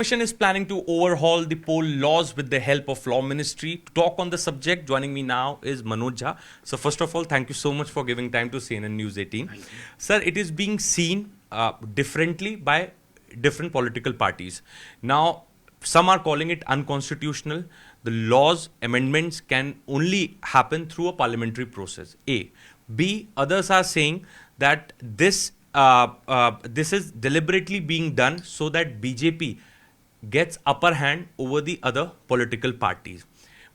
Commission is planning to overhaul the poll laws with the help of Law Ministry. To talk on the subject, joining me now is Manoj Jha. So first of all, thank you so much for giving time to CNN News 18. Sir, it is being seen differently by different political parties. Now, some are calling it unconstitutional. The laws amendments can only happen through a parliamentary process. A. B. Others are saying that this is deliberately being done so that BJP gets upper hand over the other political parties.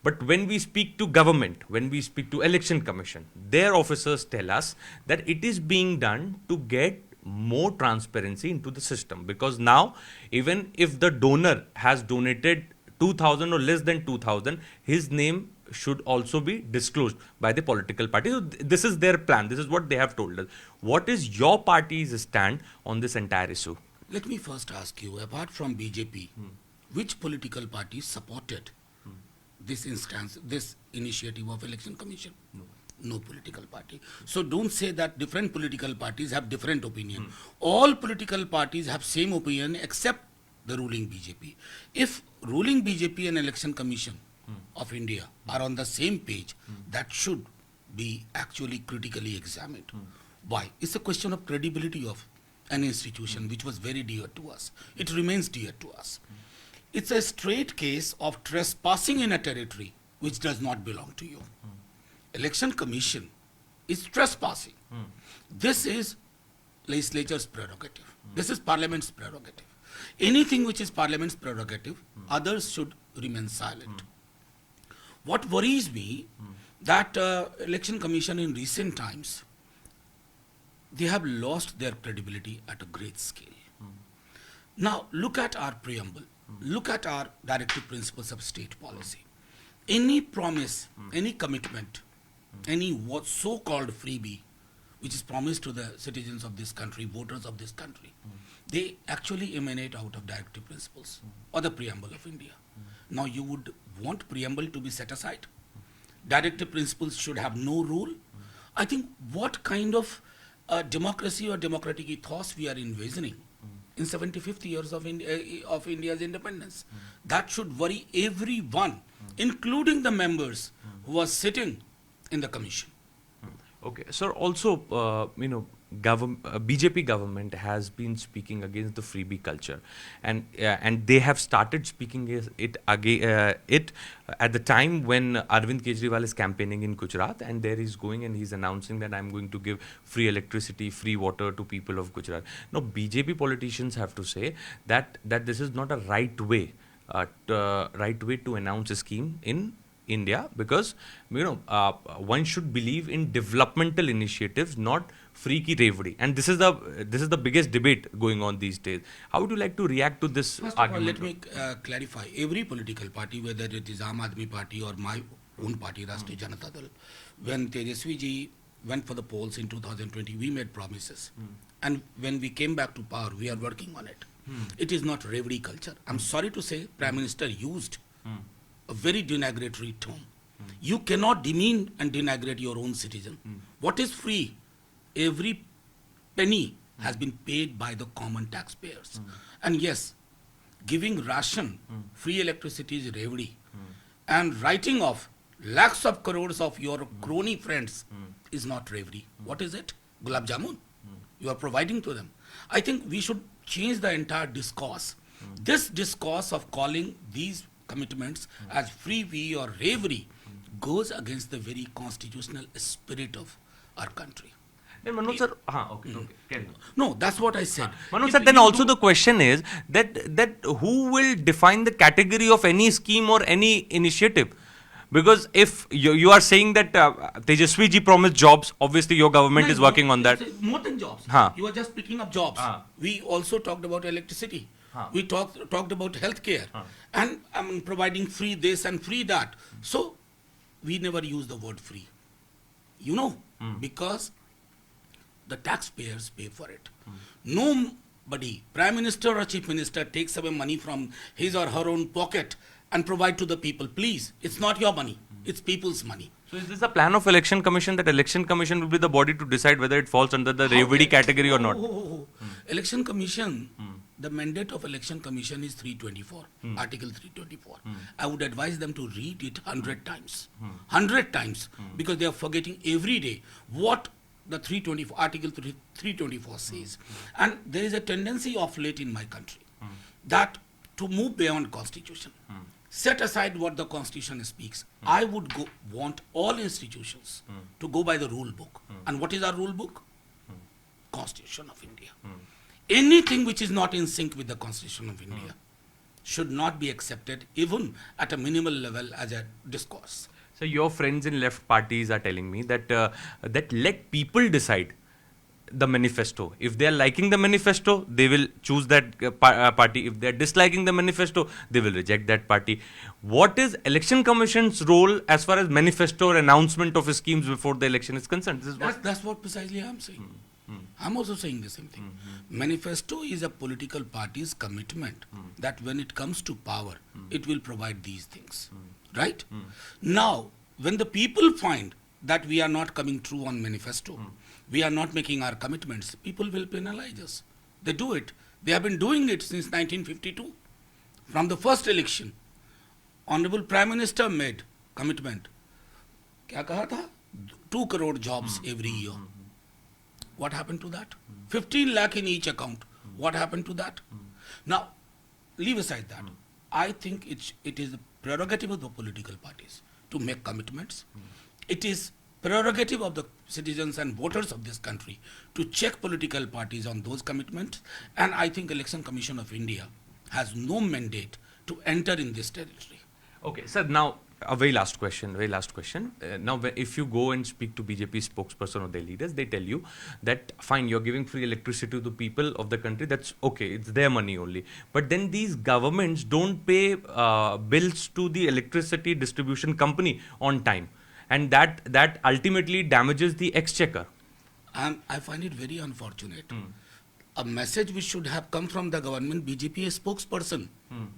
But when we speak to government, when we speak to election commission, their officers tell us that it is being done to get more transparency into the system, because now even if the donor has donated 2000 or less than 2000, his name should also be disclosed by the political party. So this is their plan. This is what they have told us. What is your party's stand on this entire issue? Let me first ask you, apart from BJP, which political parties supported this instance, this initiative of Election Commission? No political party. So don't say that different political parties have different opinion. All political parties have same opinion except the ruling BJP. If ruling BJP and Election Commission of India are on the same page, that should be actually critically examined. Why? It's a question of credibility of an institution which was very dear to us. It remains dear to us. It's a straight case of trespassing in a territory which does not belong to you. Election Commission is trespassing. This is legislature's prerogative. This is parliament's prerogative. Anything which is parliament's prerogative, others should remain silent. What worries me that Election Commission in recent times, they have lost their credibility at a great scale. Now, look at our preamble. Look at our directive principles of state policy. Any promise, any commitment, any what so-called freebie, which is promised to the citizens of this country, voters of this country, they actually emanate out of directive principles or the preamble of India. Now, you would want preamble to be set aside. Directive principles should have no rule. I think what kind of democracy or democratic ethos we are envisioning in 75th years of India's independence. That should worry everyone, including the members who are sitting in the commission. Okay, sir. Also, BJP government has been speaking against the freebie culture, and they have started speaking it at the time when Arvind Kejriwal is campaigning in Gujarat, and there he's going and he's announcing that I'm going to give free electricity, free water to people of Gujarat. Now, BJP politicians have to say that this is not a right way to announce a scheme in India, because one should believe in developmental initiatives, not freaky reverie, and this is the biggest debate going on these days. How would you like to react to this argument? Let me clarify. Every political party, whether it is Aam Aadmi Party or my own party, Rashtriya Janata Dal, when Tejaswi ji went for the polls in 2020, we made promises, and when we came back to power, we are working on it. It is not reverie culture. I'm sorry to say, Prime Minister used a very denigratory tone. You cannot demean and denigrate your own citizen. What is free? Every penny has been paid by the common taxpayers. And yes, giving ration, free electricity is reverie. And writing off lakhs of crores of your crony friends is not reverie. What is it? Gulab Jamun. You are providing to them. I think we should change the entire discourse. This discourse of calling these commitments as freebie or reverie goes against the very constitutional spirit of our country. Manoj sir, carry on. No, that's what I said. Manoj sir, then also the question is that who will define the category of any scheme or any initiative? Because if you are saying that Tejaswi ji promised jobs, obviously your government is working on that. More than jobs. You are just picking up jobs. We also talked about electricity. We talked about healthcare and providing free this and free that. So we never use the word free. Because the taxpayers pay for it. Nobody, Prime Minister or Chief Minister, takes away money from his or her own pocket and provide to the people. Please, it's not your money. It's people's money. So is this a plan of Election Commission, that Election Commission will be the body to decide whether it falls under the reverie category or not? Election Commission, the mandate of Election Commission is 324, Article 324. I would advise them to read it 100 times. 100 times, because they are forgetting every day what the 324, Article 324 says. And there is a tendency of late in my country that to move beyond Constitution, set aside what the Constitution speaks. I would want all institutions to go by the rule book. And what is our rule book? Constitution of India. Anything which is not in sync with the Constitution of India should not be accepted even at a minimal level as a discourse. So your friends in left parties are telling me that that let people decide the manifesto. If they are liking the manifesto, they will choose that party. If they are disliking the manifesto, they will reject that party. What is Election Commission's role as far as manifesto or announcement of schemes before the election is concerned? This is That's what precisely I am saying. I'm also saying the same thing. Manifesto is a political party's commitment that when it comes to power, it will provide these things. Right? Now, when the people find that we are not coming true on manifesto, we are not making our commitments, people will penalize us. They do it. They have been doing it since 1952. From the first election, Honorable Prime Minister made commitment. क्या कहा था? 2 crore jobs every year. What happened to that? 15 lakh in each account. What happened to that? Now, leave aside that. I think it is the prerogative of the political parties to make commitments. It is prerogative of the citizens and voters of this country to check political parties on those commitments. And I think Election Commission of India has no mandate to enter in this territory. okay, sir. Now a very last question. Now, if you go and speak to BJP spokesperson or their leaders, they tell you that fine, you're giving free electricity to the people of the country. That's okay. It's their money only. But then these governments don't pay bills to the electricity distribution company on time, and that ultimately damages the exchequer. I find it very unfortunate. A message which should have come from the government, BJP spokesperson,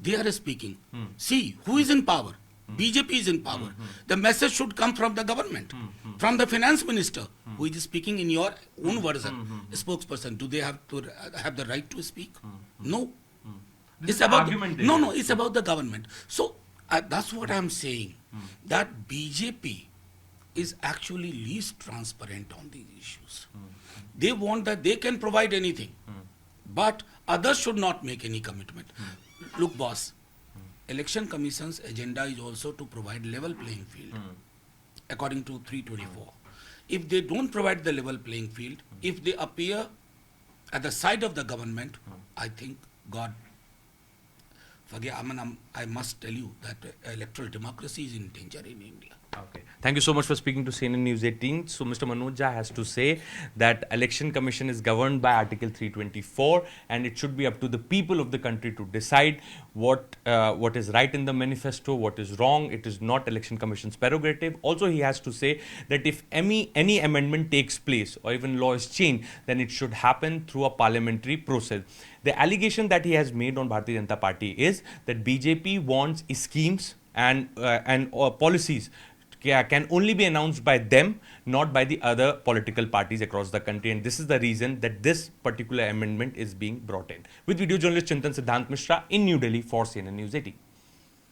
they are speaking. See, who is in power? BJP is in power. The message should come from the government, from the finance minister, who is speaking in your own version, spokesperson. Do they have to have the right to speak? No. This It's is the about argument they no, make. no. It's about the government. So that's what I'm saying. That BJP is actually least transparent on these issues. They want that they can provide anything, but others should not make any commitment. Look, boss. Election Commission's agenda is also to provide level playing field, according to 324. If they don't provide the level playing field, if they appear at the side of the government, I think, God, forget, I must tell you that electoral democracy is in danger in India. Okay. Thank you so much for speaking to CNN News 18. So Mr. Manoj Jha has to say that Election Commission is governed by Article 324 and it should be up to the people of the country to decide what is right in the manifesto, what is wrong. It is not Election Commission's prerogative. Also, he has to say that if any amendment takes place or even law is changed, then it should happen through a parliamentary process. The allegation that he has made on Bharatiya Janata Party is that BJP wants schemes and policies can only be announced by them, not by the other political parties across the country. And this is the reason that this particular amendment is being brought in. With video journalist Chintan Siddhant Mishra in New Delhi for CNN News 18.